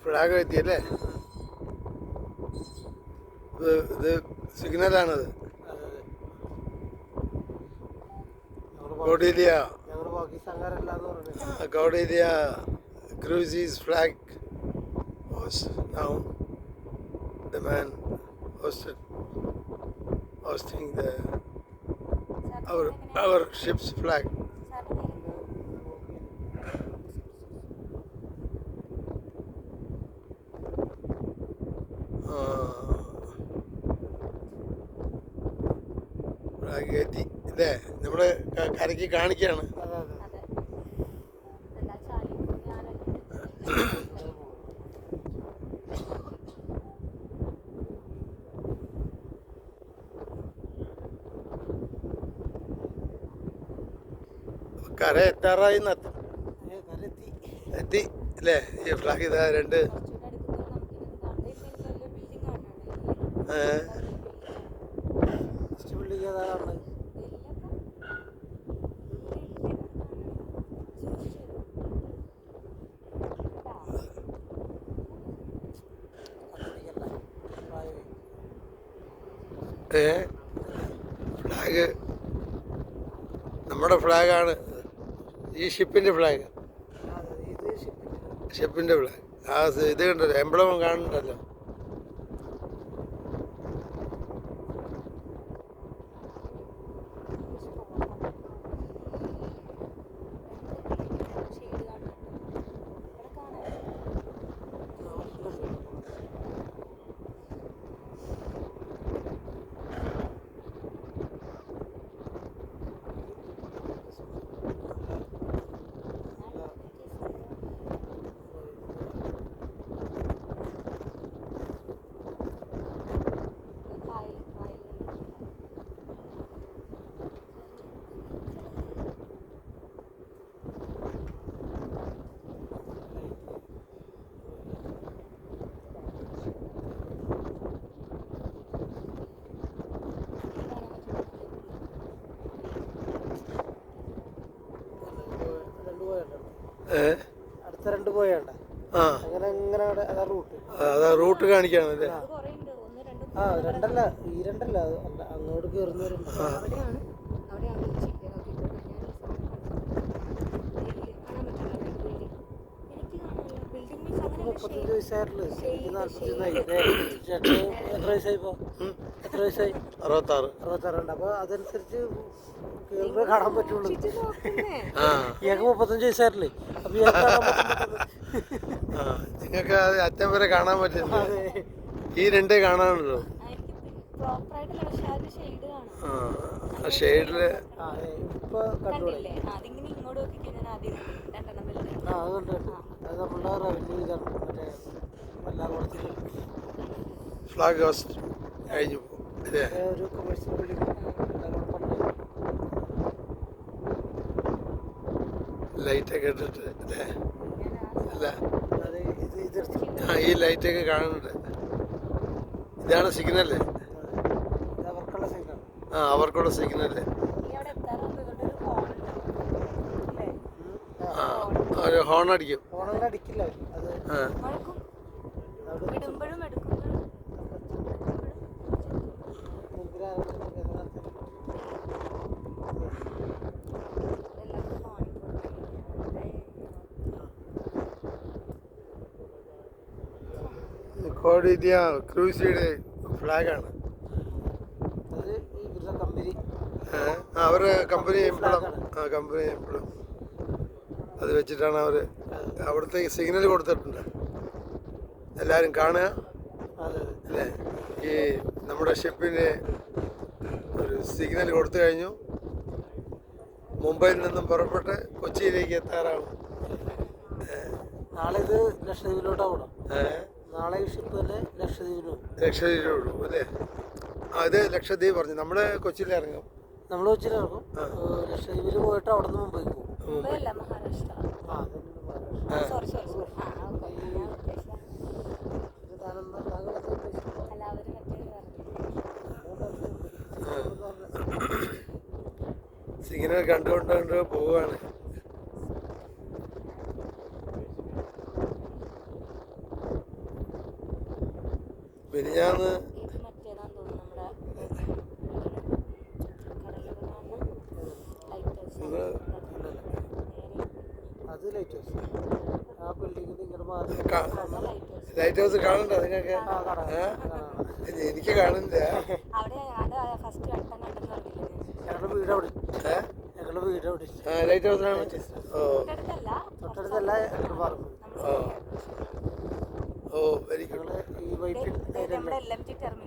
Flag എത്തിയല്ലേ? ഇത് സിഗ്നലാണത്. ഗൗഡേലിയ Cruises flag was now the man hosting our ship's flag. Flag കയറ്റി ഇല്ലേ? നമ്മുടെ കരയ്ക്ക് കാണിക്കുകയാണ്. കര എത്താറായി എത്തി അല്ലേ? ഈ ഫ്ലാഗ് ഇതാ രണ്ട് ഫ്ലാഗ് നമ്മുടെ ഫ്ലാഗാണ്. ഈ ഷിപ്പിൻ്റെ ഫ്ലാഗ്, ഷിപ്പിൻ്റെ ഫ്ലാഗ്. ആ ഇത് കണ്ടല്ലോ, എംബ്ലം കാണുന്നുണ്ടല്ലോ. അടുത്ത രണ്ട് പോയണ്ട അതാ റൂട്ട് കാണിക്കാണല്ലേ? ആ രണ്ടല്ല, ഈ രണ്ടല്ല, അങ്ങോട്ട് കയറുന്നവരുണ്ട്. 35 വയസ്സായിട്ടുള്ളൂ, എനിക്ക് 41. ചേട്ടന് എത്ര വയസ്സായിപ്പോ? എത്ര വയസ്സായി? 66 ഉണ്ട്. അപ്പൊ അതനുസരിച്ച് കേറുമ്പോ കാണാൻ പറ്റുള്ളൂ. ഇയാൾക്ക് 35 വയസ്സായിട്ടില്ലേ? അപ്പൊ ഇയാൾക്ക് കാണാൻ പറ്റും. നിങ്ങൾക്ക് അറ്റം വരെ കാണാൻ പറ്റില്ല. ഈ രണ്ടേ കാണാനുള്ളൂ. ഷെയ്ഡില് ഇപ്പൊ കണ്ടുപിടില്ലേ? അതുകൊണ്ട് അത് നമ്മളുടെ റവന്യൂ ഇതാണ്. മറ്റേ എല്ലാ കുളത്തിലും ഫ്ലാഗ് ഹോസ്റ്റ് കഴിഞ്ഞു ഒരു കൊമേഴ്സ്യൽ ബിൽഡിംഗ് ലൈറ്റൊക്കെ ഇട്ടിട്ട് അല്ലേ? അല്ല, ഈ ലൈറ്റൊക്കെ കാണുന്നുണ്ട്. ഇതാണ് സിഗ്നല്. അവർക്കുള്ള സിഗ്നല്. ഒരു ഹോൺ അടിക്കും. അടിക്കില്ല ഗൗഡേലിയ ക്രൂസിയുടെ ഫ്ലാഗാണ്. അവരുടെ കമ്പനി എംപ്ലം അത് വെച്ചിട്ടാണ് അവർ അവിടുത്തെ സിഗ്നൽ കൊടുത്തിട്ടുണ്ട്. എല്ലാവരും കാണുക അല്ലേ? ഈ നമ്മുടെ ഷിപ്പിന് ഒരു സിഗ്നൽ കൊടുത്തു കഴിഞ്ഞു. മുംബൈയിൽ നിന്നും പുറപ്പെട്ട് കൊച്ചിയിലേക്ക് എത്താറാണ്. നാളെ ഇത് ലക്ഷദ്വീപിലോട്ടാവണം. നാളെ ഷിപ്പ് തന്നെ ലക്ഷദ്വീപിലോട്ട് അല്ലേ? അത് ലക്ഷദ്വീപ് പറഞ്ഞു. നമ്മള് കൊച്ചിയിൽ ഇറങ്ങും. ലക്ഷദ്വീപിൽ പോയിട്ട് അവിടെ നിന്ന് മുംബൈക്ക് പോകും. സിഗ്നൽ കണ്ടുകൊണ്ട് പോവുകയാണ്. മിനിഞ്ഞാന്ന് ഇത് മറ്റേതാന്ന് തോന്നുന്നു നമ്മുടെ അത് ലൈറ്റ് ഹൗസ് ആ ബിൽഡിങ്ങിന് ഇങ്ങനെ മാറി ലൈറ്റ് ഹൗസ് കാണണ്ട നിങ്ങൾക്ക്? എനിക്ക് കാണില്ല. അവിടെ അത് ഫസ്റ്റ് വട്ടം കണ്ടെന്ന് പറഞ്ഞില്ലേ? ഞങ്ങളുടെ വീട് അവിടെ, ഞങ്ങളുടെ വീട് അവിടെ. ലൈറ്റ് ഹൗസ് ആണ്. ഓ തൊട്ടടുത്തല്ല, ഞങ്ങൾ പറഞ്ഞു. ഓ ഓ വെരി ഗുഡ്. ഈ വൈപ്പിൻ നമ്മുടെ LMG ടെർമിനൽ